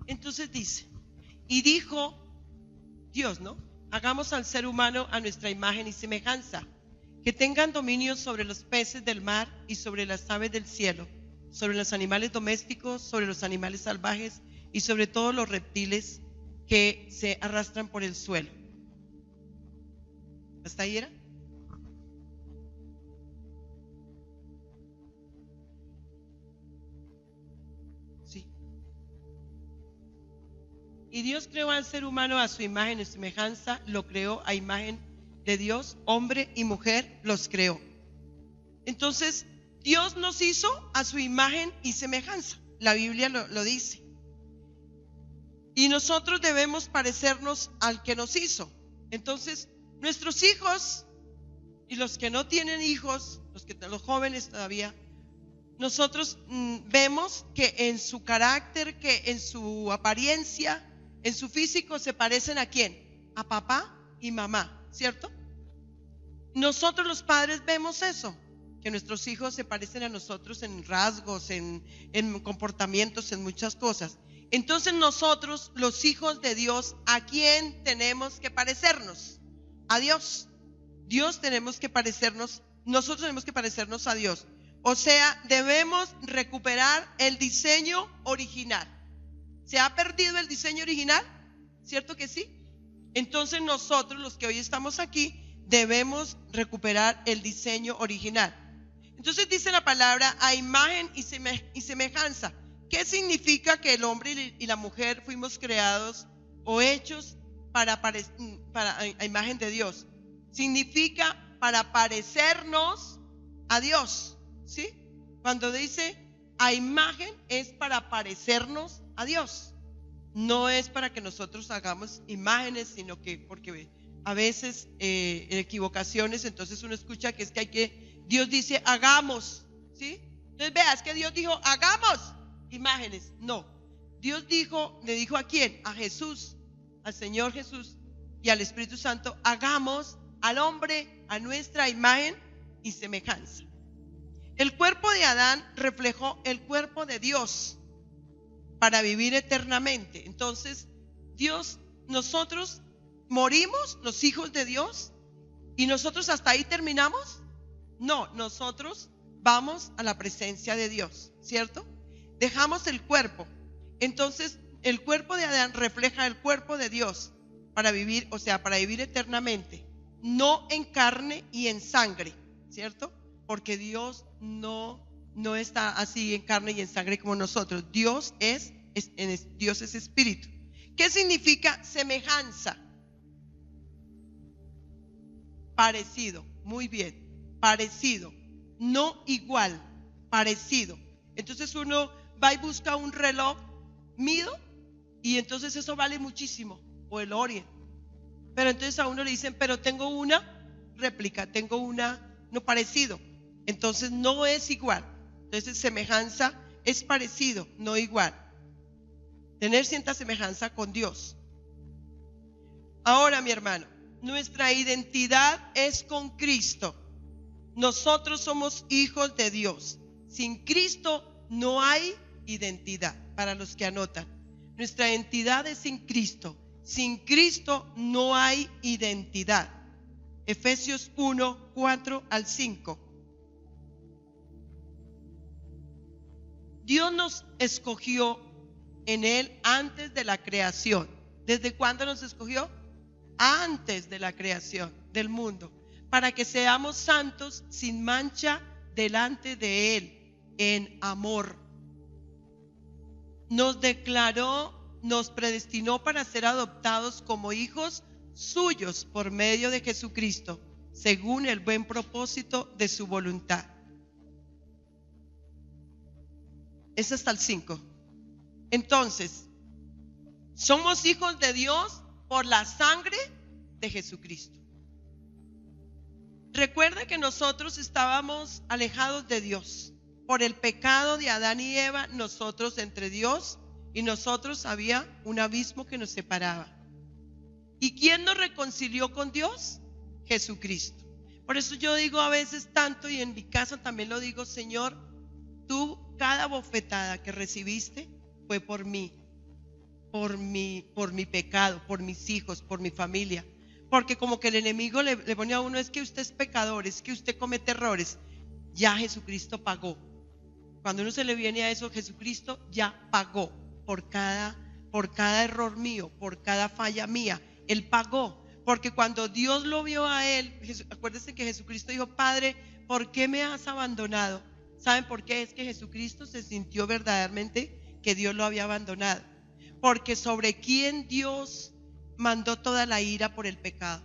Entonces dice, y dijo Dios, ¿no? Hagamos al ser humano a nuestra imagen y semejanza, que tengan dominio sobre los peces del mar y sobre las aves del cielo, sobre los animales domésticos, sobre los animales salvajes y sobre todos los reptiles que se arrastran por el suelo. ¿Hasta ahí era? Sí. Y Dios creó al ser humano a su imagen y semejanza, lo creó a imagen de Dios, hombre y mujer los creó. Entonces, Dios nos hizo a su imagen y semejanza. La Biblia lo dice. Y nosotros debemos parecernos al que nos hizo. Entonces, nuestros hijos y los que no tienen hijos, los jóvenes todavía, nosotros vemos que en su carácter, que en su apariencia, en su físico se parecen ¿a quién? A papá y mamá, ¿cierto? Nosotros los padres vemos eso, que nuestros hijos se parecen a nosotros en rasgos, en comportamientos, en muchas cosas. Entonces nosotros, los hijos de Dios, ¿a quién tenemos que parecernos? A Dios. Nosotros tenemos que parecernos a Dios. O sea, debemos recuperar el diseño original. ¿Se ha perdido el diseño original? ¿Cierto que sí? Entonces nosotros, los que hoy estamos aquí, debemos recuperar el diseño original. Entonces dice la palabra a imagen y semejanza. ¿Qué significa que el hombre y la mujer fuimos creados o hechos a imagen de Dios? Significa para parecernos a Dios, ¿sí? Cuando dice a imagen es para parecernos a Dios. No es para que nosotros hagamos imágenes, sino que porque a veces en equivocaciones, entonces uno escucha que es que Dios dice hagamos, ¿sí? Entonces veas que Dios dijo hagamos imágenes. No, Dios le dijo ¿a quién? A Jesús, al Señor Jesús y al Espíritu Santo, hagamos al hombre a nuestra imagen y semejanza. El cuerpo de Adán reflejó el cuerpo de Dios para vivir eternamente. Entonces, nosotros morimos, los hijos de Dios, y nosotros hasta ahí terminamos. No, nosotros vamos a la presencia de Dios, ¿cierto? Dejamos el cuerpo. Entonces, el cuerpo de Adán refleja el cuerpo de Dios para vivir, o sea, para vivir eternamente, no en carne y en sangre, ¿cierto? Porque Dios no está así en carne y en sangre como nosotros. Dios es espíritu. ¿Qué significa semejanza? Parecido, muy bien, parecido, no igual, parecido. Entonces uno va y busca un reloj, mido, y entonces eso vale muchísimo, o el Orient. Pero entonces a uno le dicen, pero tengo una réplica, tengo una no parecido. Entonces no es igual. Entonces semejanza es parecido, no igual. Tener cierta semejanza con Dios. Ahora, mi hermano, nuestra identidad es con Cristo. Nosotros somos hijos de Dios. Sin Cristo no hay identidad. Para los que anotan, nuestra identidad es sin Cristo. Sin Cristo no hay identidad. Efesios 1, 4 al 5. Dios nos escogió en Él antes de la creación. ¿Desde cuándo nos escogió? Antes de la creación del mundo, para que seamos santos sin mancha delante de Él en amor. Nos declaró, nos predestinó para ser adoptados como hijos suyos por medio de Jesucristo, según el buen propósito de su voluntad. Es hasta el 5. Entonces, somos hijos de Dios por la sangre de Jesucristo. Recuerda que nosotros estábamos alejados de Dios. Por el pecado de Adán y Eva, nosotros entre Dios y nosotros había un abismo que nos separaba. ¿Y quién nos reconcilió con Dios? Jesucristo. Por eso yo digo a veces tanto, y en mi casa también lo digo, Señor, tú cada bofetada que recibiste fue por mí. por mi pecado, por mis hijos, por mi familia. Porque como que el enemigo le pone a uno, es que usted es pecador, es que usted comete errores. Ya Jesucristo pagó. Cuando uno se le viene a eso, Jesucristo ya pagó por cada error mío, por cada falla mía. Él pagó. Porque cuando Dios lo vio a él, acuérdense que Jesucristo dijo: Padre, ¿por qué me has abandonado? ¿Saben por qué? Es que Jesucristo se sintió verdaderamente que Dios lo había abandonado. Porque sobre quién Dios mandó toda la ira por el pecado.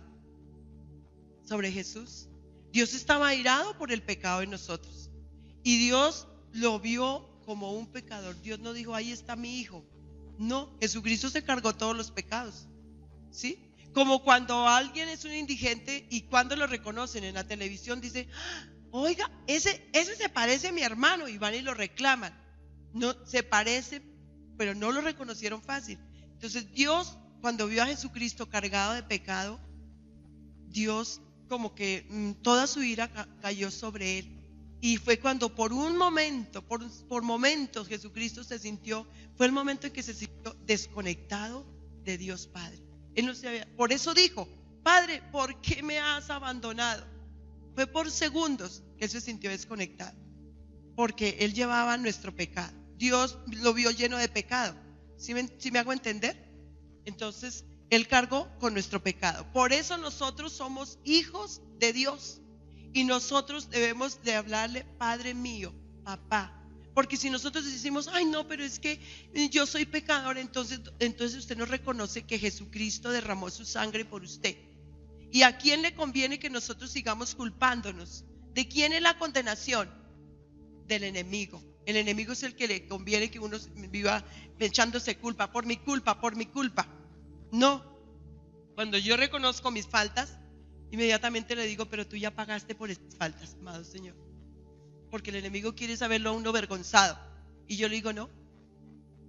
Sobre Jesús. Dios estaba airado por el pecado de nosotros. Y Dios lo vio como un pecador. Dios no dijo: ahí está mi hijo. No, Jesucristo se cargó todos los pecados. ¿Sí? Como cuando alguien es un indigente y cuando lo reconocen en la televisión dice: oiga, ese se parece a mi hermano, y van y lo reclaman. No, se parece, pero no lo reconocieron fácil. Entonces Dios, cuando vio a Jesucristo cargado de pecado, Dios como que toda su ira cayó sobre él. Y fue cuando por un momento, por momentos, Jesucristo se sintió, fue el momento en que se sintió desconectado de Dios Padre. Él no sabía, por eso dijo: Padre, ¿por qué me has abandonado? Fue por segundos que él se sintió desconectado, porque él llevaba nuestro pecado. Dios lo vio lleno de pecado. ¿Sí me hago entender? Entonces él cargó con nuestro pecado. Por eso nosotros somos hijos de Dios. Y nosotros debemos de hablarle: Padre mío, papá. Porque si nosotros decimos: ay no, pero es que yo soy pecador, entonces usted no reconoce que Jesucristo derramó su sangre por usted. ¿Y a quién le conviene que nosotros sigamos culpándonos? ¿De quién es la condenación? Del enemigo. El enemigo es el que le conviene que uno viva echándose culpa: por mi culpa, por mi culpa. No. Cuando yo reconozco mis faltas, inmediatamente le digo: pero tú ya pagaste por estas faltas, amado Señor. Porque el enemigo quiere saberlo a uno avergonzado. Y yo le digo: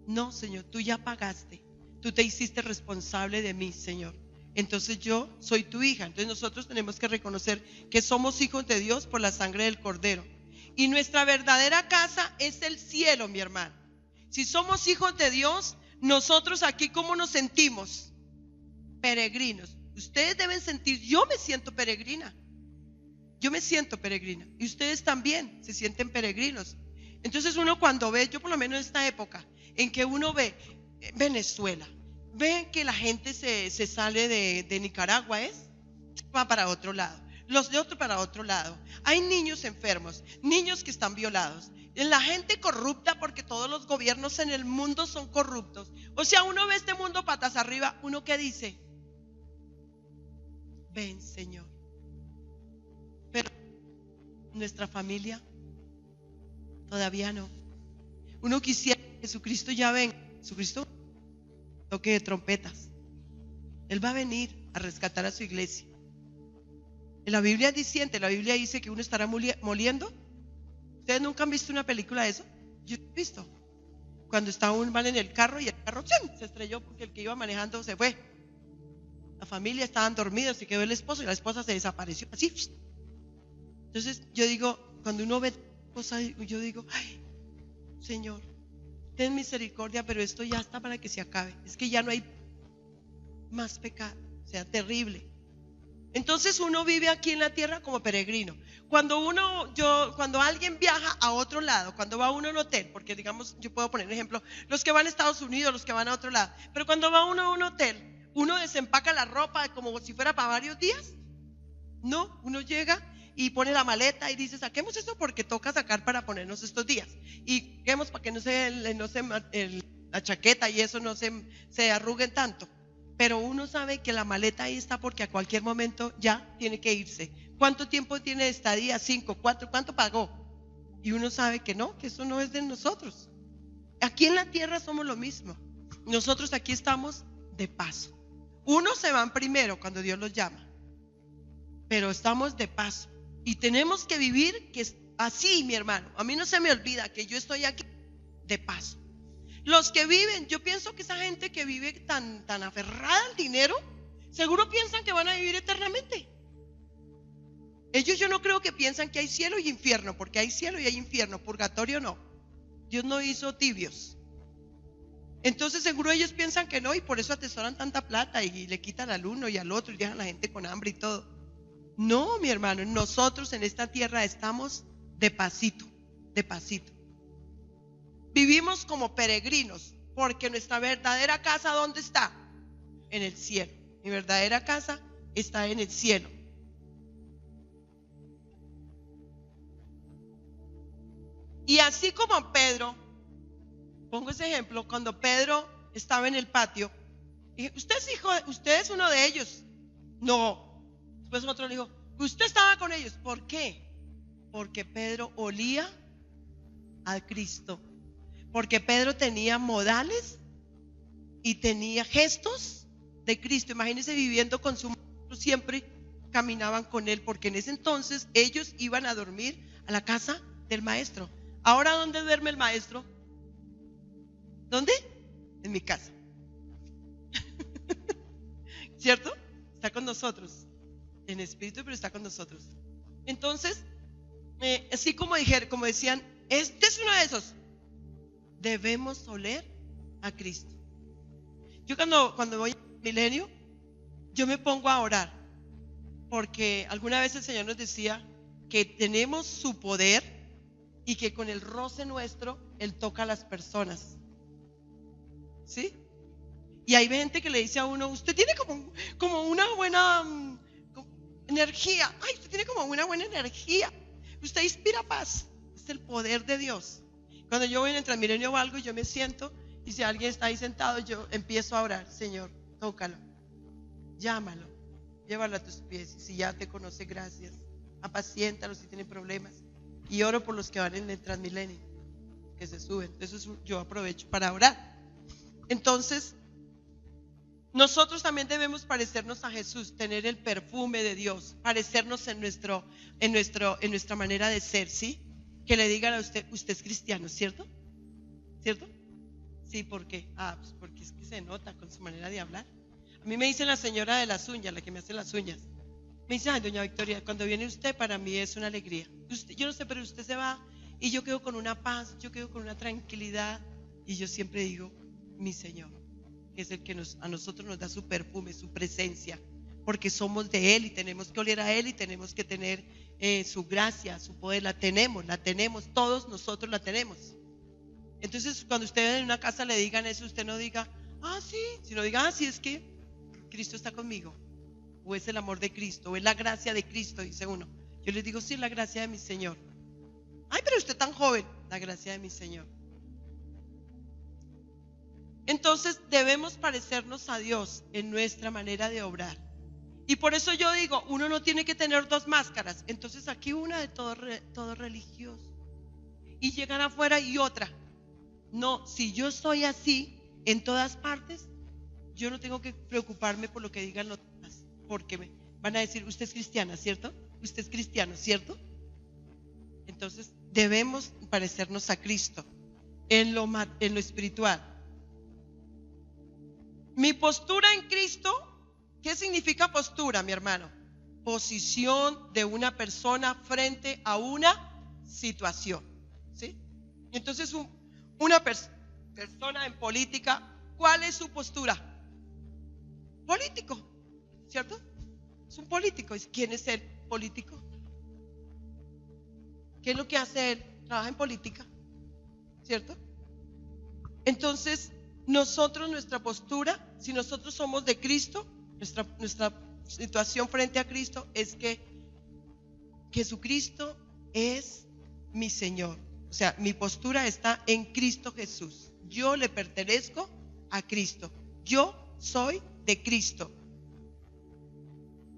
no, Señor, tú ya pagaste. Tú te hiciste responsable de mí, Señor. Entonces yo soy tu hija. Entonces nosotros tenemos que reconocer que somos hijos de Dios por la sangre del Cordero. Y nuestra verdadera casa es el cielo, mi hermano. Si somos hijos de Dios, nosotros aquí, ¿cómo nos sentimos? Peregrinos. Ustedes deben sentir, yo me siento peregrina. Yo me siento peregrina. Y ustedes también se sienten peregrinos. Entonces uno cuando ve, yo por lo menos en esta época, en que uno ve Venezuela, ve que la gente se sale de Nicaragua, va para otro lado, los de otro para otro lado. Hay niños enfermos, niños que están violados, la gente corrupta, porque todos los gobiernos en el mundo son corruptos. O sea, uno ve este mundo patas arriba. ¿Uno qué dice? Ven, Señor. Pero nuestra familia todavía no. Uno quisiera que Jesucristo ya venga. Jesucristo toque de trompetas. Él va a venir a rescatar a su iglesia. En la Biblia dice que uno estará moliendo. ¿Ustedes nunca han visto una película de eso? Yo he visto. Cuando está un man en el carro y el carro se estrelló porque el que iba manejando se fue. La familia estaban dormidos, se quedó el esposo y la esposa se desapareció. Así. Entonces yo digo, cuando uno ve cosas, yo digo: ay, Señor, ten misericordia, pero esto ya está para que se acabe. Es que ya no hay más pecado, o sea, terrible. Entonces uno vive aquí en la tierra como peregrino. Cuando alguien viaja a otro lado, cuando va uno a un hotel, porque digamos, yo puedo poner un ejemplo, los que van a Estados Unidos, los que van a otro lado, pero cuando va uno a un hotel, uno desempaca la ropa como si fuera para varios días. No, uno llega y pone la maleta y dice: saquemos esto porque toca sacar para ponernos estos días. Y saquemos para que la chaqueta y eso no se arruguen tanto. Pero uno sabe que la maleta ahí está porque a cualquier momento ya tiene que irse. ¿Cuánto tiempo tiene de estadía? 5, 4, ¿cuánto pagó? Y uno sabe que no, que eso no es de nosotros. Aquí en la tierra somos lo mismo. Nosotros aquí estamos de paso. Unos se van primero cuando Dios los llama, pero estamos de paso. Y tenemos que vivir así, mi hermano. A mí no se me olvida que yo estoy aquí de paso. Los que viven, yo pienso que esa gente que vive tan aferrada al dinero, seguro piensan que van a vivir eternamente. Ellos, yo no creo que piensan que hay cielo y infierno, porque hay cielo y hay infierno, purgatorio no. Dios no hizo tibios. Entonces seguro ellos piensan que no y por eso atesoran tanta plata y le quitan al uno y al otro y dejan a la gente con hambre y todo. No, mi hermano, nosotros en esta tierra estamos de pasito, de pasito. Vivimos como peregrinos porque nuestra verdadera casa, ¿dónde está? En el cielo. Mi verdadera casa está en el cielo. Y así como Pedro, pongo ese ejemplo, cuando Pedro estaba en el patio, dije, usted es uno de ellos. No. Después otro le dijo, usted estaba con ellos. ¿Por qué? Porque Pedro olía a Cristo. Porque Pedro tenía modales y tenía gestos de Cristo. Imagínense viviendo con su maestro, siempre caminaban con él, porque en ese entonces ellos iban a dormir a la casa del maestro. Ahora, ¿dónde duerme el maestro? ¿Dónde? En mi casa. ¿Cierto? Está con nosotros. En espíritu, pero está con nosotros. Entonces, así como decían, este es uno de esos. Debemos oler a Cristo. Yo cuando voy al milenio, yo me pongo a orar, porque alguna vez el Señor nos decía que tenemos su poder y que con el roce nuestro Él toca a las personas. ¿Sí? Y hay gente que le dice a uno, usted tiene como una buena energía. Ay, usted tiene como una buena energía. Usted inspira paz. Es el poder de Dios. Cuando yo voy en el Transmilenio o algo, yo me siento y si alguien está ahí sentado, yo empiezo a orar. Señor, tócalo, llámalo, llévalo a tus pies. Y si ya te conoce, gracias. Apaciéntalo si tiene problemas. Y oro por los que van en el Transmilenio, que se suben. Entonces yo aprovecho para orar. Entonces, nosotros también debemos parecernos a Jesús, tener el perfume de Dios, parecernos en nuestra manera de ser, ¿sí? Que le digan a usted es cristiano, ¿cierto? ¿Cierto? Sí, ¿por qué? Pues porque es que se nota con su manera de hablar. A mí me dice la señora de las uñas, la que me hace las uñas. Me dice, ay, doña Victoria, cuando viene usted para mí es una alegría. Yo no sé, pero usted se va y yo quedo con una paz, yo quedo con una tranquilidad. Y yo siempre digo, mi Señor, que es el que a nosotros nos da su perfume, su presencia, porque somos de Él y tenemos que oler a Él y tenemos que tener su gracia, su poder. La tenemos, todos nosotros la tenemos. Entonces, cuando ustedes en una casa le digan eso, usted no diga, sí, sino diga, sí, es que Cristo está conmigo. O es el amor de Cristo, o es la gracia de Cristo, dice uno. Yo les digo, sí, la gracia de mi Señor. Ay, pero usted tan joven. La gracia de mi Señor. Entonces debemos parecernos a Dios en nuestra manera de obrar. Y por eso yo digo, uno no tiene que tener dos máscaras. Entonces aquí una de todo religioso y llegan afuera y otra. No, si yo soy así en todas partes, yo no tengo que preocuparme por lo que digan los demás, porque me van a decir, usted es cristiana, ¿cierto? Usted es cristiano, ¿cierto? Entonces debemos parecernos a Cristo en lo espiritual. Mi postura en Cristo, ¿qué significa postura, mi hermano? Posición de una persona frente a una situación, ¿sí? Entonces una persona en política, ¿cuál es su postura? Político, ¿cierto? Es un político. ¿Quién es el político? ¿Qué es lo que hace él? Trabaja en política, ¿cierto? Entonces, nuestra postura, si nosotros somos de Cristo, nuestra situación frente a Cristo es que Jesucristo es mi Señor. O sea, mi postura está en Cristo Jesús. Yo le pertenezco a Cristo. Yo soy de Cristo.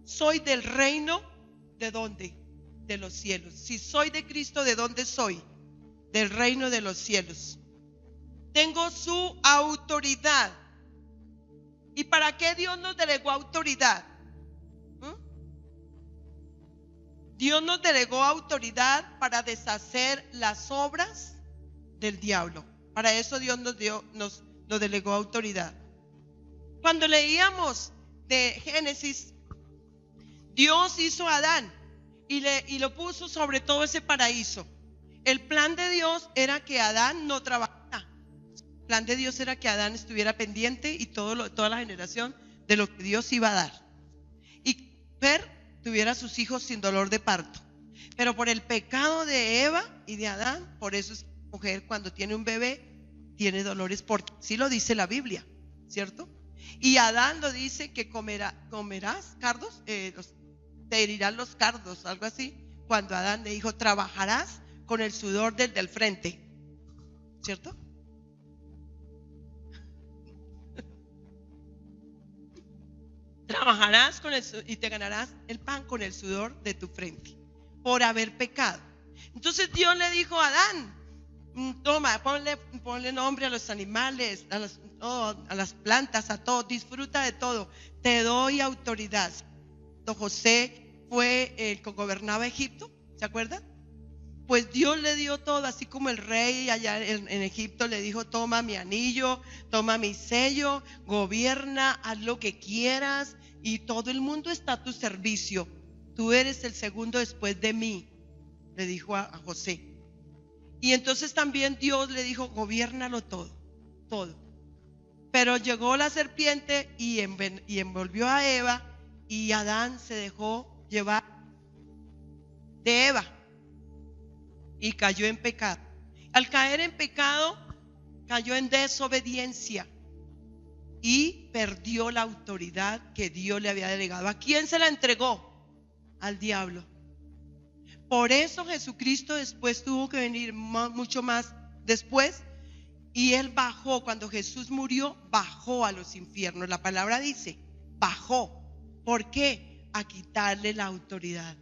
Soy del reino, ¿de dónde? De los cielos. Si soy de Cristo, ¿de dónde soy? Del reino de los cielos. Tengo su autoridad. ¿Y para qué Dios nos delegó autoridad? Dios nos delegó autoridad para deshacer las obras del diablo. Para eso Dios nos delegó autoridad. Cuando leíamos de Génesis, Dios hizo a Adán y lo puso sobre todo ese paraíso. El plan de Dios era que Adán no trabajara. plan de Dios era que Adán estuviera pendiente y toda la generación de lo que Dios iba a dar. Y mujer tuviera sus hijos sin dolor de parto. Pero por el pecado de Eva y de Adán, por eso es que la mujer cuando tiene un bebé tiene dolores, porque sí lo dice la Biblia, ¿cierto? Y Adán lo dice que comerás cardos, te herirán los cardos, algo así. Cuando Adán le dijo, trabajarás con el sudor del frente, ¿cierto? Trabajarás y te ganarás el pan con el sudor de tu frente, por haber pecado. Entonces Dios le dijo a Adán, toma, ponle nombre a los animales, a las plantas, a todo, disfruta de todo, te doy autoridad. José fue el que gobernaba Egipto, ¿se acuerdan? Pues Dios le dio todo, así como el rey allá en Egipto le dijo, toma mi anillo, toma mi sello, gobierna, haz lo que quieras y todo el mundo está a tu servicio. Tú eres el segundo después de mí, le dijo a José. Y entonces también Dios le dijo, gobiérnalo todo, todo. Pero llegó la serpiente y envolvió a Eva, y Adán se dejó llevar de Eva y cayó en pecado. Al caer en pecado, cayó en desobediencia y perdió la autoridad que Dios le había delegado. ¿A quién se la entregó? Al diablo. Por eso Jesucristo después tuvo que venir mucho más después, y Él bajó. Cuando Jesús murió, bajó a los infiernos. La palabra dice, bajó. ¿Por qué? A quitarle la autoridad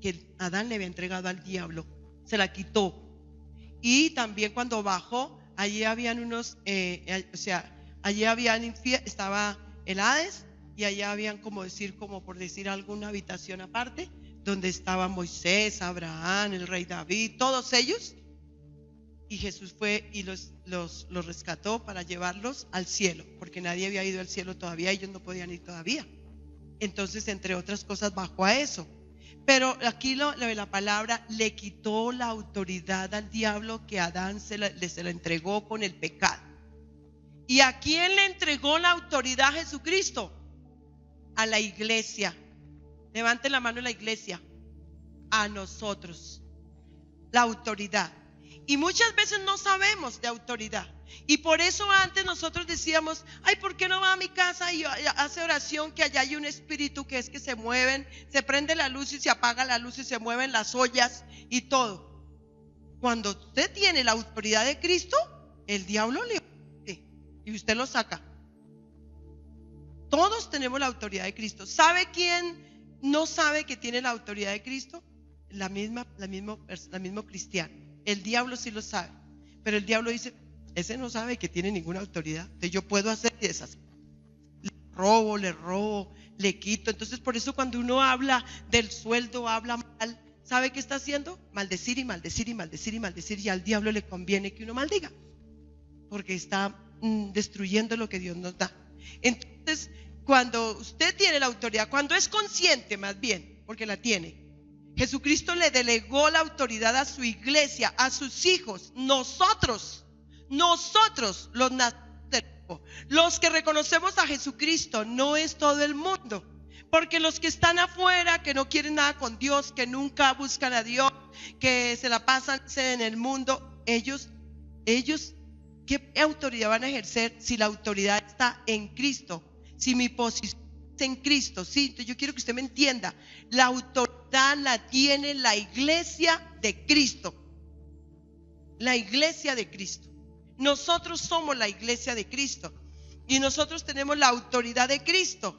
que Adán le había entregado al diablo. Se la quitó. Y también cuando bajó, allí habían allí habían estaba el Hades, y allá habían como por decir alguna habitación aparte, donde estaban Moisés, Abraham, el rey David, todos ellos. Y Jesús fue y los rescató para llevarlos al cielo, porque nadie había ido al cielo todavía, ellos no podían ir todavía. Entonces, entre otras cosas, bajó a eso. Pero aquí la palabra le quitó la autoridad al diablo que Adán se la entregó con el pecado. ¿Y a quién le entregó la autoridad Jesucristo? A la iglesia. Levante la mano la iglesia. A nosotros. La autoridad. Y muchas veces no sabemos de autoridad. Y por eso antes nosotros decíamos, ay, ¿por qué no va a mi casa y hace oración que allá hay un espíritu que es que se mueven, se prende la luz y se apaga la luz y se mueven las ollas y todo? Cuando usted tiene la autoridad de Cristo, el diablo le obedece y usted lo saca. Todos tenemos la autoridad de Cristo. ¿Sabe quién no sabe que tiene la autoridad de Cristo? La mismo cristiano. El diablo sí lo sabe, pero el diablo dice, ese no sabe que tiene ninguna autoridad, entonces yo puedo hacer y deshacer. Le robo, le quito. Entonces por eso cuando uno habla del sueldo, habla mal, ¿sabe qué está haciendo? Maldecir y maldecir y maldecir y maldecir, y al diablo le conviene que uno maldiga, porque está destruyendo lo que Dios nos da. Entonces, cuando usted tiene la autoridad, cuando es consciente más bien, porque la tiene, Jesucristo le delegó la autoridad a su iglesia, a sus hijos, nosotros los que reconocemos a Jesucristo, no es todo el mundo. Porque los que están afuera, que no quieren nada con Dios, que nunca buscan a Dios, que se la pasan en el mundo, ellos, ¿qué autoridad van a ejercer si la autoridad está en Cristo? Si mi posición es en Cristo, ¿sí? Entonces yo quiero que usted me entienda, la autoridad la tiene la iglesia de Cristo. La iglesia de Cristo. Nosotros somos la iglesia de Cristo y nosotros tenemos la autoridad de Cristo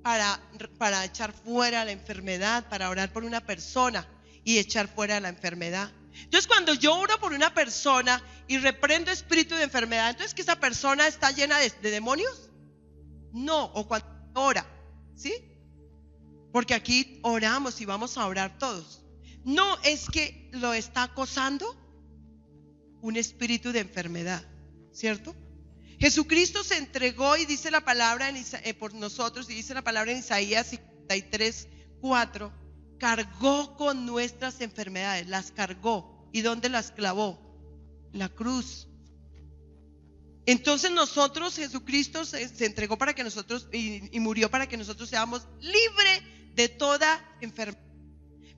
para echar fuera la enfermedad, para orar por una persona y echar fuera la enfermedad. Entonces cuando yo oro por una persona y reprendo espíritu de enfermedad, entonces que esa persona está llena de demonios. No, o cuando ora, ¿sí? Porque aquí oramos y vamos a orar todos. No, es que lo está acosando un espíritu de enfermedad, ¿cierto? Jesucristo se entregó y dice la palabra por nosotros, y dice la palabra en Isaías 53:4, cargó con nuestras enfermedades, las cargó. ¿Y dónde las clavó? La cruz. Entonces nosotros, Jesucristo se entregó para que nosotros y murió para que nosotros seamos libres de toda enfermedad.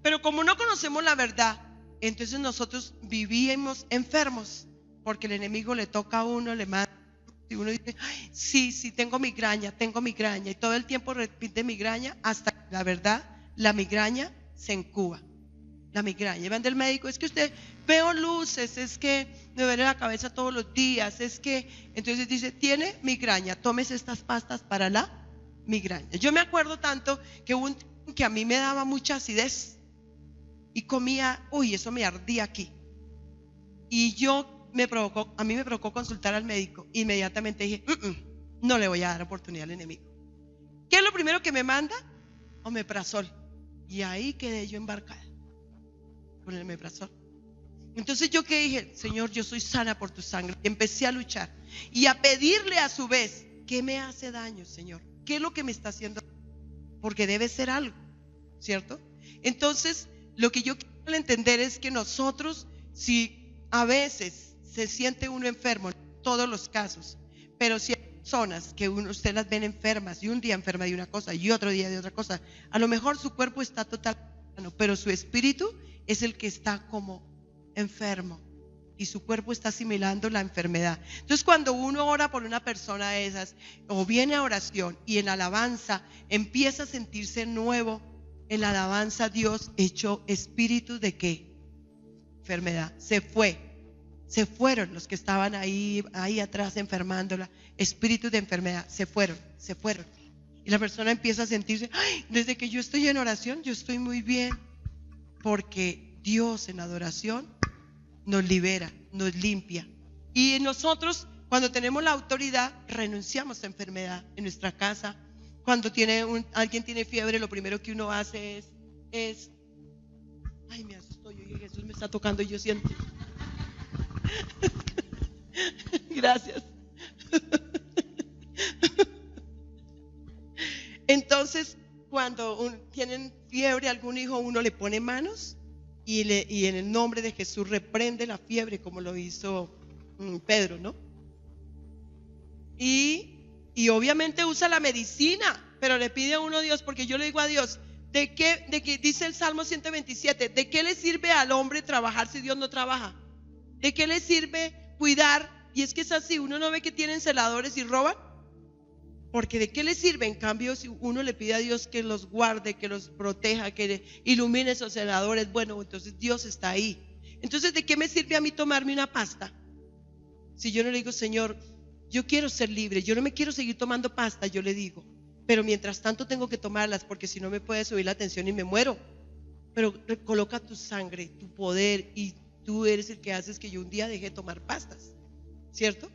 Pero como no conocemos la verdad, entonces nosotros vivíamos enfermos, porque el enemigo le toca a uno, le manda. Y uno dice, ay, sí, tengo migraña, y todo el tiempo repite migraña hasta que la verdad, la migraña se encuba. La migraña, van del médico, es que usted veo luces, es que me duele la cabeza todos los días, es que, entonces dice, tiene migraña, tómese estas pastas para la migraña. Yo me acuerdo tanto que hubo un tiempo que a mí me daba mucha acidez y comía, eso me ardía aquí. Y a mí me provocó consultar al médico. Inmediatamente dije, no le voy a dar oportunidad al enemigo. ¿Qué es lo primero que me manda? Omeprazol. Y ahí quedé yo embarcada con el omeprazol. Entonces yo que dije, Señor, yo soy sana por tu sangre. Y empecé a luchar y a pedirle a su vez, ¿qué me hace daño, Señor? ¿Qué es lo que me está haciendo? Porque debe ser algo, ¿cierto? Entonces, lo que yo quiero entender es que nosotros, si a veces se siente uno enfermo, en todos los casos, pero si hay personas que usted las ven enfermas y un día enferma de una cosa y otro día de otra cosa, a lo mejor su cuerpo está totalmente sano, pero su espíritu es el que está como enfermo y su cuerpo está asimilando la enfermedad. Entonces, cuando uno ora por una persona de esas o viene a oración y en alabanza empieza a sentirse nuevo, en la alabanza Dios echó espíritu de ¿qué? Enfermedad. Se fueron los que estaban ahí atrás enfermándola, espíritus de enfermedad, se fueron. Y la persona empieza a sentirse, ay, desde que yo estoy en oración, yo estoy muy bien, porque Dios en adoración nos libera, nos limpia. Y nosotros, cuando tenemos la autoridad, renunciamos a enfermedad en nuestra casa. Cuando alguien tiene fiebre, lo primero que uno hace es ay, me asustó, yo dije, Jesús me está tocando y yo siento. Gracias. Entonces, cuando tienen fiebre algún hijo, uno le pone manos y en el nombre de Jesús reprende la fiebre, como lo hizo Pedro, ¿no? Y obviamente usa la medicina, pero le pide a uno a Dios, porque yo le digo a Dios, ¿de qué dice el Salmo 127? ¿De qué le sirve al hombre trabajar si Dios no trabaja? ¿De qué le sirve cuidar? Y es que es así, uno no ve que tienen celadores y roban, porque ¿de qué le sirve? En cambio, si uno le pide a Dios que los guarde, que los proteja, que ilumine esos celadores, bueno, entonces Dios está ahí. Entonces, ¿de qué me sirve a mí tomarme una pasta? Si yo no le digo, Señor, yo quiero ser libre, yo no me quiero seguir tomando pasta, yo le digo, pero mientras tanto tengo que tomarlas, porque si no me puede subir la tensión y me muero. Pero coloca tu sangre, tu poder, y tú eres el que haces que yo un día deje de tomar pastas, ¿cierto?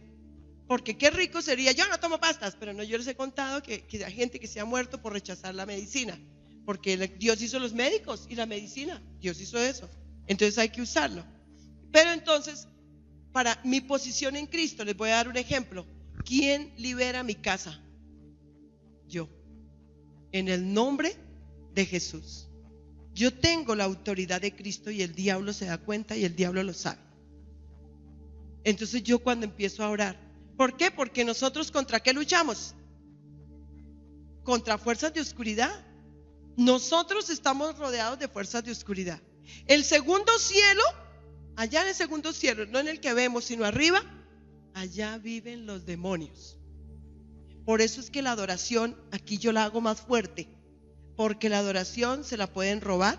Porque qué rico sería, yo no tomo pastas, pero no, yo les he contado que hay gente que se ha muerto por rechazar la medicina, porque Dios hizo los médicos y la medicina, Dios hizo eso, entonces hay que usarlo. Pero entonces, para mi posición en Cristo, les voy a dar un ejemplo. ¿Quién libera mi casa? Yo, en el nombre de Jesús. Yo tengo la autoridad de Cristo y el diablo se da cuenta y el diablo lo sabe. Entonces yo cuando empiezo a orar, ¿por qué? Porque nosotros ¿contra qué luchamos? Contra fuerzas de oscuridad. Nosotros estamos rodeados de fuerzas de oscuridad. El segundo cielo, allá en el segundo cielo, no en el que vemos, sino arriba, allá viven los demonios. Por eso es que la adoración, aquí yo la hago más fuerte, porque la adoración se la pueden robar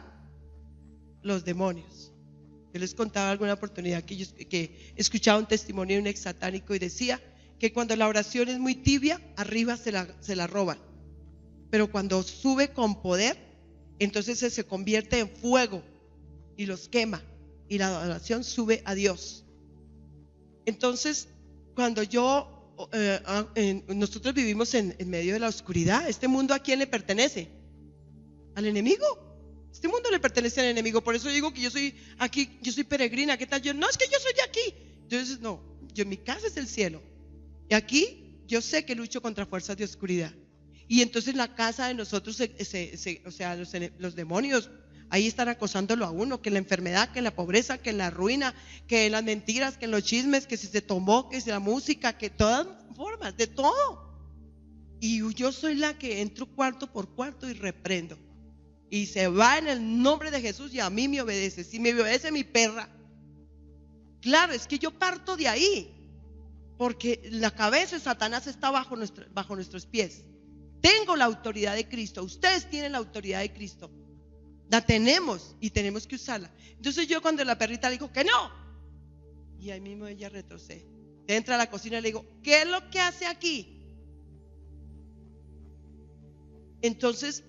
los demonios. Yo les contaba alguna oportunidad que escuchaba un testimonio de un ex satánico y decía que cuando la oración es muy tibia, arriba se la roban, pero cuando sube con poder, entonces se convierte en fuego y los quema, y la adoración sube a Dios. Entonces, cuando nosotros vivimos en medio de la oscuridad, ¿este mundo a quién le pertenece? ¿Al enemigo? Este mundo le pertenece al enemigo. Por eso digo que yo soy aquí, yo soy peregrina. ¿Qué tal? No, es que yo soy de aquí. Entonces, no, mi casa es el cielo. Y aquí yo sé que lucho contra fuerzas de oscuridad. Y entonces la casa de nosotros, o sea, los demonios ahí están acosándolo a uno, que en la enfermedad, que en la pobreza, que en la ruina, que en las mentiras, que en los chismes, que si se tomó, que si la música, que todas formas, de todo. Y yo soy la que entro cuarto por cuarto y reprendo. Y se va en el nombre de Jesús y a mí me obedece. Si me obedece mi perra, claro, es que yo parto de ahí. Porque la cabeza de Satanás está bajo nuestros pies. Tengo la autoridad de Cristo. Ustedes tienen la autoridad de Cristo. La tenemos y tenemos que usarla. Entonces yo cuando la perrita le digo que no, y ahí mismo ella retrocede. Entra a la cocina y le digo, ¿qué es lo que hace aquí? Entonces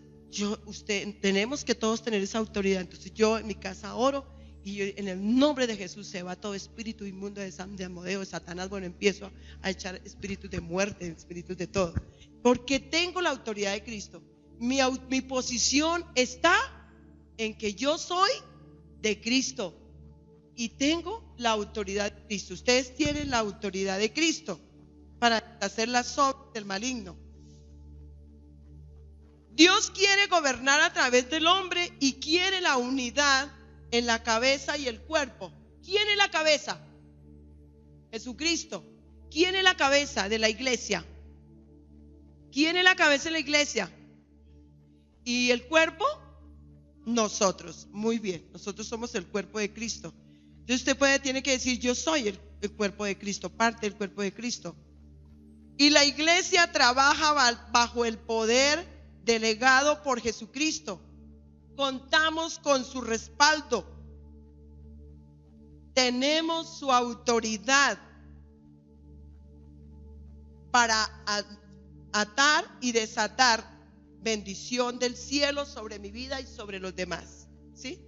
tenemos que todos tener esa autoridad. Entonces yo en mi casa oro. Y yo, en el nombre de Jesús, se va todo espíritu inmundo de Amodeo, de Satanás. Bueno, empiezo a echar espíritus de muerte, espíritus de todo. Porque tengo la autoridad de Cristo. Mi posición está en que yo soy de Cristo. Y tengo la autoridad de Cristo. Ustedes tienen la autoridad de Cristo para hacer las obras del maligno. Dios quiere gobernar a través del hombre y quiere la unidad en la cabeza y el cuerpo. ¿Quién es la cabeza? Jesucristo. ¿Quién es la cabeza de la iglesia? ¿Quién es la cabeza de la iglesia? ¿Y el cuerpo? Nosotros. Muy bien, nosotros somos el cuerpo de Cristo. Entonces usted tiene que decir, yo soy el cuerpo de Cristo, parte del cuerpo de Cristo. Y la iglesia trabaja bajo el poder delegado por Jesucristo. Contamos con su respaldo. Tenemos su autoridad para atar y desatar bendición del cielo sobre mi vida y sobre los demás. ¿Sí?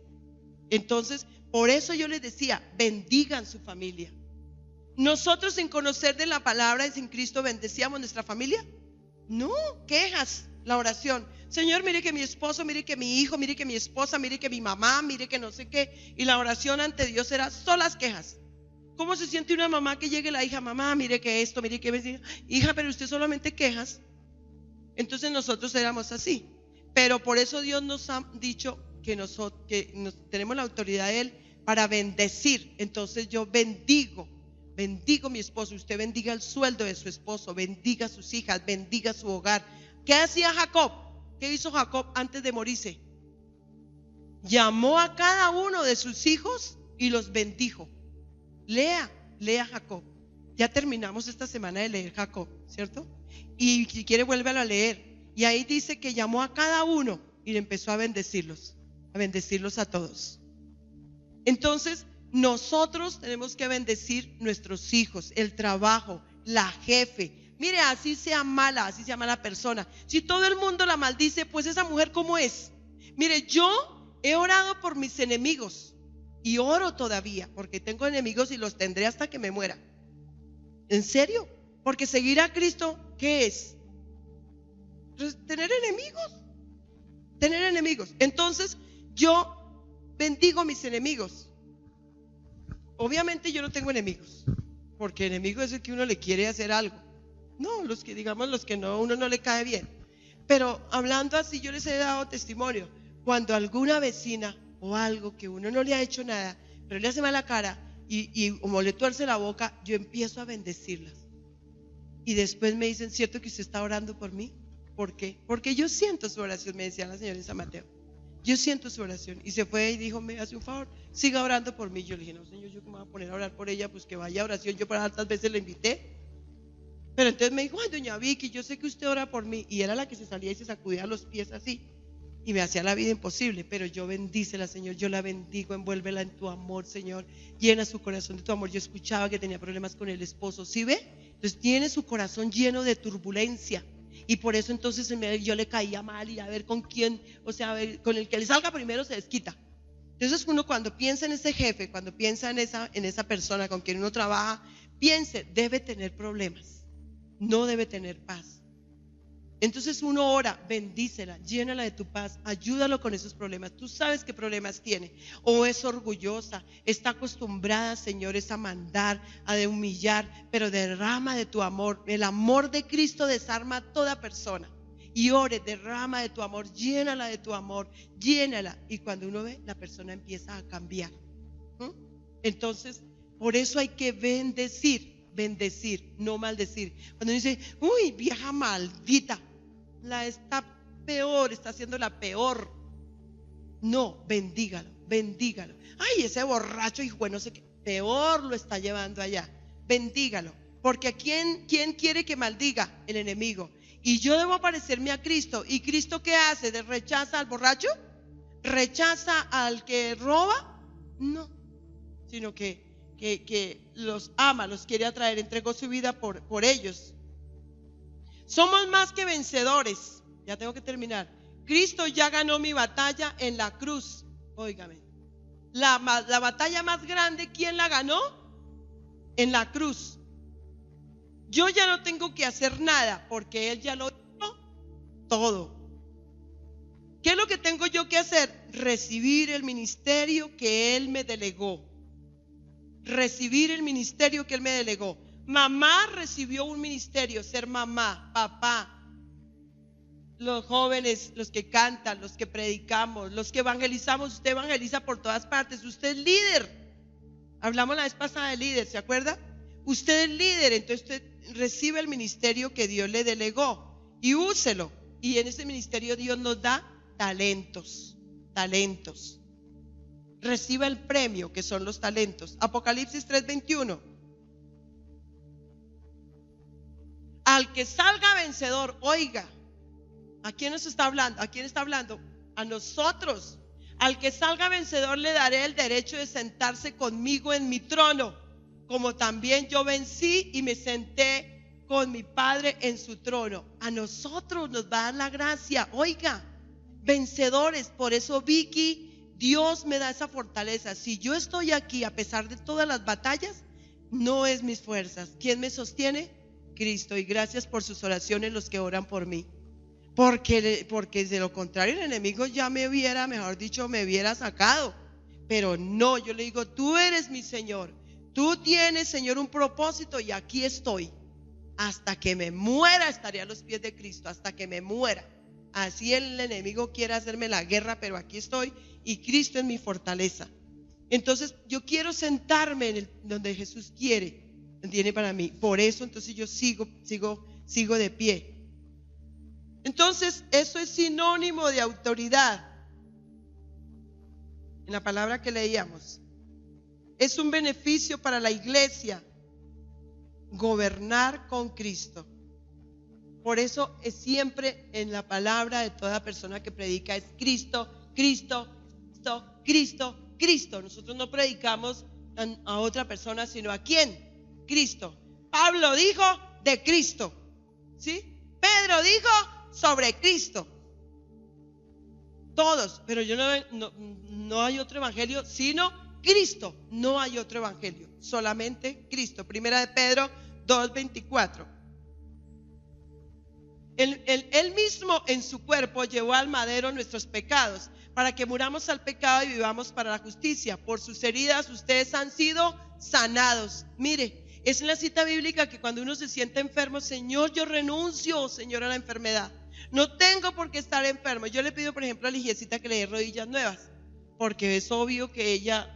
Entonces, por eso yo les decía, bendigan su familia. Nosotros sin conocer de la palabra y sin Cristo bendecíamos nuestra familia. No, quejas, la oración. Señor, mire que mi esposo, mire que mi hijo, mire que mi esposa, mire que mi mamá, mire que no sé qué. Y la oración ante Dios era solas quejas. ¿Cómo se siente una mamá que llegue la hija? Mamá, mire que esto, mire que me... Hija, pero usted solamente quejas. Entonces nosotros éramos así. Pero por eso Dios nos ha dicho que tenemos la autoridad de Él para bendecir. Entonces yo bendigo mi esposo. Usted bendiga el sueldo de su esposo, bendiga a sus hijas, bendiga su hogar. ¿Qué hacía Jacob? ¿Qué hizo Jacob antes de morirse? Llamó a cada uno de sus hijos y los bendijo. Lea Jacob. Ya terminamos esta semana de leer Jacob, ¿cierto? Y si quiere vuélvelo a leer. Y ahí dice que llamó a cada uno y empezó a bendecirlos a todos. Entonces nosotros tenemos que bendecir nuestros hijos, el trabajo, la jefe. Mire, así sea mala persona. Si todo el mundo la maldice, pues esa mujer ¿cómo es? Mire, yo he orado por mis enemigos y oro todavía porque tengo enemigos y los tendré hasta que me muera. ¿En serio? Porque seguir a Cristo, ¿qué es? Pues tener enemigos. Entonces yo bendigo a mis enemigos. Obviamente yo no tengo enemigos, porque enemigo es el que uno le quiere hacer algo. No, los que uno no le cae bien. Pero hablando así, yo les he dado testimonio. Cuando alguna vecina o algo que uno no le ha hecho nada, pero le hace mala cara y como le tuerce la boca, yo empiezo a bendecirlas. Y después me dicen, ¿cierto que usted está orando por mí? ¿Por qué? Porque yo siento su oración, me decía la señora en San Mateo. Yo siento su oración. Y se fue y dijo, me hace un favor, siga orando por mí. Yo le dije, no señor, yo cómo me voy a poner a orar por ella, pues que vaya a oración. Yo para tantas veces la invité. Pero entonces me dijo, ay, doña Vicky, yo sé que usted ora por mí. Y era la que se salía y se sacudía los pies así. Y me hacía la vida imposible. Pero yo bendícela, Señor, yo la bendigo, envuélvela en tu amor, Señor. Llena su corazón de tu amor. Yo escuchaba que tenía problemas con el esposo, ¿sí ve? Entonces tiene su corazón lleno de turbulencia. Y por eso entonces yo le caía mal y a ver con quién, o sea, a ver, con el que le salga primero se desquita. Entonces uno cuando piensa en ese jefe, cuando piensa en esa persona con quien uno trabaja, piense, debe tener problemas, no debe tener paz. Entonces uno ora, bendícela, llénala de tu paz, ayúdalo con esos problemas. Tú sabes qué problemas tiene, o es orgullosa, está acostumbrada, Señor, a mandar, a humillar, pero derrama de tu amor. El amor de Cristo desarma a toda persona. y ore, derrama de tu amor, llénala de tu amor, llénala. Y cuando uno ve, la persona empieza a cambiar. Entonces, por eso hay que bendecir, no maldecir. Cuando uno dice, uy, vieja maldita, está peor, está haciendo la peor. No, bendígalo. Ay, ese borracho, hijo, no sé qué, peor lo está llevando allá. Bendígalo. Porque ¿a quién quiere que maldiga? El enemigo. Y yo debo parecerme a Cristo. ¿Y Cristo qué hace? ¿Rechaza al borracho? ¿Rechaza al que roba? No, sino que los ama, los quiere atraer, entregó su vida por ellos. Somos más que vencedores. Ya tengo que terminar. Cristo ya ganó mi batalla en la cruz. Óigame, la batalla más grande, ¿quién la ganó? En la cruz. Yo ya no tengo que hacer nada porque Él ya lo hizo todo. ¿Qué es lo que tengo yo que hacer? Recibir el ministerio que Él me delegó. Recibir el ministerio que Él me delegó. Mamá recibió un ministerio, ser mamá, papá. Los jóvenes, los que cantan, los que predicamos, los que evangelizamos. Usted evangeliza por todas partes. Usted es líder. Hablamos la vez pasada de líder, ¿se acuerda? Usted es líder, entonces usted recibe el ministerio que Dios le delegó y úselo. Y en ese ministerio Dios nos da talentos. Reciba el premio que son los talentos. Apocalipsis 3:21. Al que salga vencedor, oiga, ¿a quién nos está hablando? ¿A quién está hablando? A nosotros. Al que salga vencedor le daré el derecho de sentarse conmigo en mi trono, como también yo vencí y me senté con mi Padre en su trono. A nosotros nos va a dar la gracia, oiga, vencedores. Por eso, Vicky, Dios me da esa fortaleza. Si yo estoy aquí a pesar de todas las batallas, no es mis fuerzas. ¿Quién me sostiene? Cristo. Y gracias por sus oraciones, los que oran por mí. Porque de lo contrario el enemigo ya me hubiera sacado. Pero no, yo le digo, tú eres mi Señor. Tú tienes, Señor, un propósito y aquí estoy. Hasta que me muera estaré a los pies de Cristo, hasta que me muera. Así el enemigo quiere hacerme la guerra, pero aquí estoy y Cristo es mi fortaleza. Entonces yo quiero sentarme donde Jesús tiene para mí. Por eso entonces yo sigo de pie. Entonces eso es sinónimo de autoridad. En la palabra que leíamos, es un beneficio para la iglesia gobernar con Cristo. Por eso es siempre en la palabra de toda persona que predica es Cristo, Cristo, Cristo, Cristo, Cristo. Nosotros no predicamos a otra persona, sino ¿a quién? Cristo. Pablo dijo de Cristo, ¿sí? Pedro dijo sobre Cristo. Todos, pero no hay otro evangelio sino Cristo. No hay otro evangelio, solamente Cristo. Primera de Pedro 2:24. Él mismo en su cuerpo llevó al madero nuestros pecados, para que muramos al pecado y vivamos para la justicia. Por sus heridas ustedes han sido sanados. Mire, es en la cita bíblica que cuando uno se siente enfermo, Señor, yo renuncio, Señor, a la enfermedad. No tengo por qué estar enfermo. Yo le pido, por ejemplo, a Ligiecita que le dé rodillas nuevas, porque es obvio que ella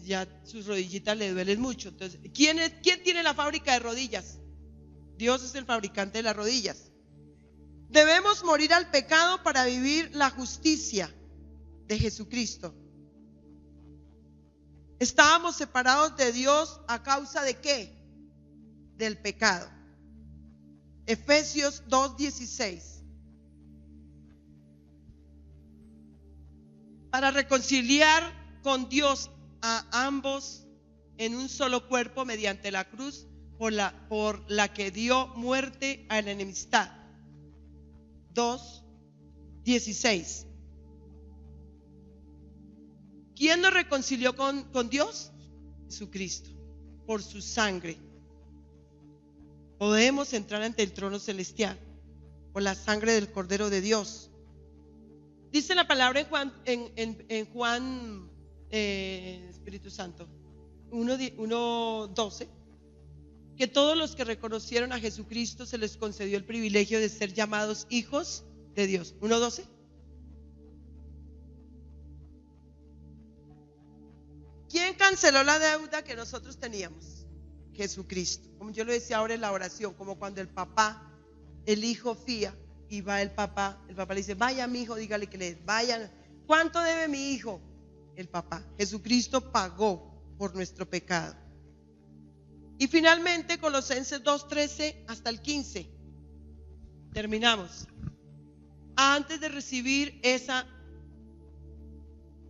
ya sus rodillitas le duelen mucho. Entonces, ¿quién tiene la fábrica de rodillas? Dios es el fabricante de las rodillas. Debemos morir al pecado para vivir la justicia de Jesucristo. Estábamos separados de Dios a causa de ¿qué? Del pecado. Efesios 2:16. Para reconciliar con Dios a ambos en un solo cuerpo mediante la cruz, por la que dio muerte a la enemistad. 2:16. ¿Quién nos reconcilió con Dios? Jesucristo, por su sangre. Podemos entrar ante el trono celestial por la sangre del Cordero de Dios. Dice la palabra en Juan, Espíritu Santo, 1:12, que todos los que reconocieron a Jesucristo se les concedió el privilegio de ser llamados hijos de Dios. 1:12. ¿Quién canceló la deuda que nosotros teníamos? Jesucristo. Como yo lo decía ahora en la oración, como cuando el papá, el hijo fía y va el papá le dice: vaya mi hijo, dígale que le vayan. ¿Cuánto debe mi hijo? El papá. Jesucristo pagó por nuestro pecado. Y finalmente Colosenses 2:13 hasta el 15. Terminamos. Antes de recibir esa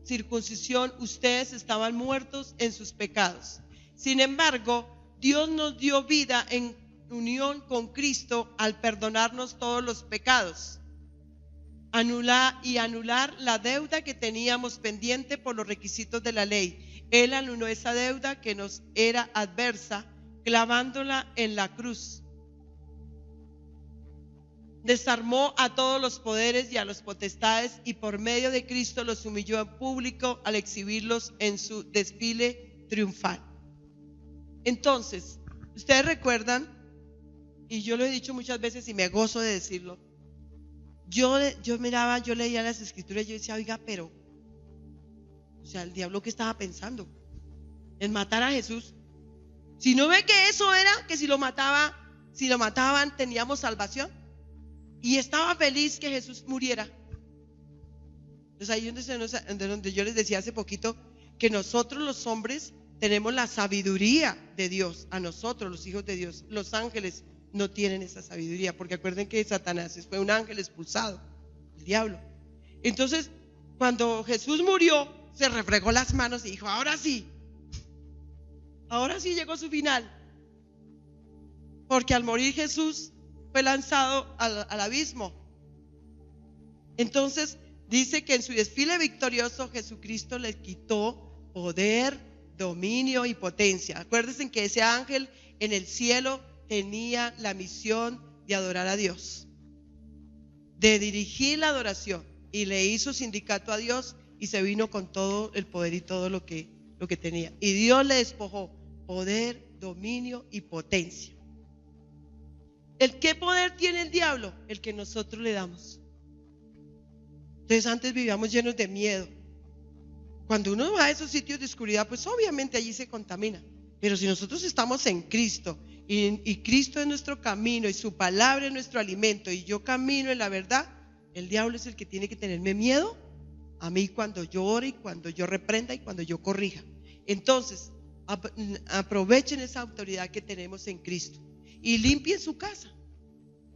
circuncisión, ustedes estaban muertos en sus pecados. Sin embargo, Dios nos dio vida en unión con Cristo al perdonarnos todos los pecados, anular la deuda que teníamos pendiente por los requisitos de la ley. Él anuló esa deuda que nos era adversa, clavándola en la cruz. Desarmó a todos los poderes y a los potestades, y por medio de Cristo los humilló en público al exhibirlos en su desfile triunfal. Entonces, ustedes recuerdan, y yo lo he dicho muchas veces y me gozo de decirlo, yo leía las escrituras y yo decía: oiga, pero, o sea, el diablo, ¿qué estaba pensando? En matar a Jesús. Si no ve que eso era, que si lo mataban teníamos salvación. Y estaba feliz que Jesús muriera. Entonces ahí es donde yo les decía hace poquito que nosotros los hombres tenemos la sabiduría de Dios, a nosotros los hijos de Dios. Los ángeles no tienen esa sabiduría, porque acuerden que Satanás fue un ángel expulsado, el diablo. Entonces, cuando Jesús murió, se refregó las manos y dijo: ahora sí llegó su final. Porque al morir Jesús fue lanzado al abismo. Entonces dice que en su desfile victorioso Jesucristo le quitó poder, dominio y potencia. Acuérdense que ese ángel en el cielo tenía la misión de adorar a Dios, de dirigir la adoración, y le hizo sindicato a Dios y se vino con todo el poder y todo lo que tenía. Y Dios le despojó poder, dominio y potencia. ¿Qué poder tiene el diablo? El que nosotros le damos. Entonces antes vivíamos llenos de miedo. Cuando uno va a esos sitios de oscuridad, pues obviamente allí se contamina. Pero si nosotros estamos en Cristo y Cristo es nuestro camino y su palabra es nuestro alimento, y yo camino en la verdad, el diablo es el que tiene que tenerme miedo a mí cuando yo ore y cuando yo reprenda y cuando yo corrija. Entonces aprovechen esa autoridad que tenemos en Cristo y limpien su casa.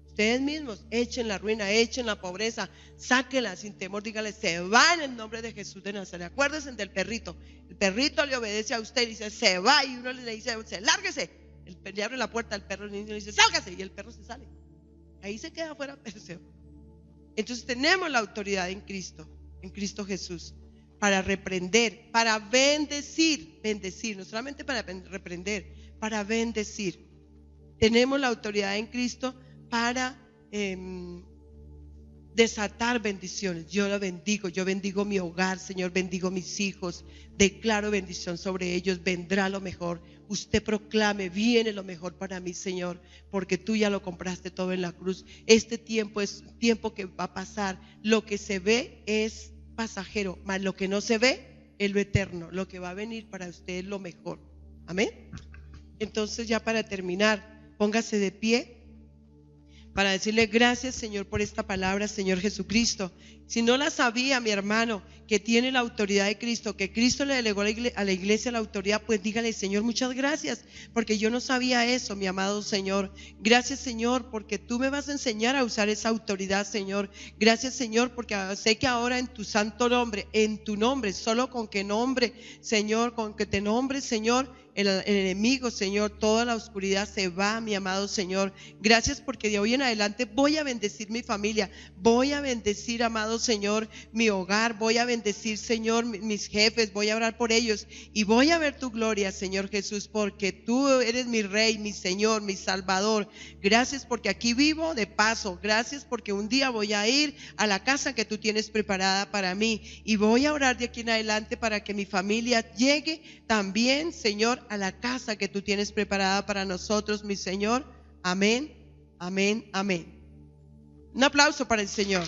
Ustedes mismos echen la ruina, echen la pobreza, sáquenla sin temor, díganle: se va en el nombre de Jesús de Nazaret. Acuérdense del perrito. El perrito le obedece a usted y dice: se va, y uno le dice: lárguese. Le abre la puerta al perro, el niño le dice: sálgase, y el perro se sale. Ahí se queda afuera, pero se va. Entonces tenemos la autoridad en Cristo Jesús, para reprender, para bendecir, no solamente para reprender, para bendecir. Tenemos la autoridad en Cristo para desatar bendiciones. Yo lo bendigo, yo bendigo mi hogar, Señor, bendigo mis hijos, declaro bendición sobre ellos, vendrá lo mejor. Usted proclame: viene lo mejor para mí, Señor, porque tú ya lo compraste todo en la cruz. Este tiempo es tiempo que va a pasar. Lo que se ve es pasajero, mas lo que no se ve es lo eterno. Lo que va a venir para usted es lo mejor. Amén. Entonces, ya para terminar, póngase de pie para decirle: gracias, Señor, por esta palabra, Señor Jesucristo. Si no la sabía, mi hermano, que tiene la autoridad de Cristo, que Cristo le delegó a la iglesia la autoridad, pues dígale: Señor, muchas gracias, porque yo no sabía eso, mi amado Señor. Gracias, Señor, porque tú me vas a enseñar a usar esa autoridad, Señor. Gracias, Señor, porque sé que ahora en tu santo nombre, en tu nombre, solo con que nombre, Señor, con que te nombre, Señor, el enemigo, Señor, toda la oscuridad se va, mi amado Señor. Gracias, porque de hoy en adelante voy a bendecir mi familia, voy a bendecir, amado Señor, mi hogar, voy a bendecir, Señor, mis jefes, voy a orar por ellos y voy a ver tu gloria, Señor Jesús, porque tú eres mi Rey, mi Señor, mi Salvador. Gracias porque aquí vivo de paso. Gracias porque un día voy a ir a la casa que tú tienes preparada para mí, y voy a orar de aquí en adelante para que mi familia llegue también, Señor, a la casa que tú tienes preparada para nosotros, mi Señor. Amén, amén, amén. Un aplauso para el Señor.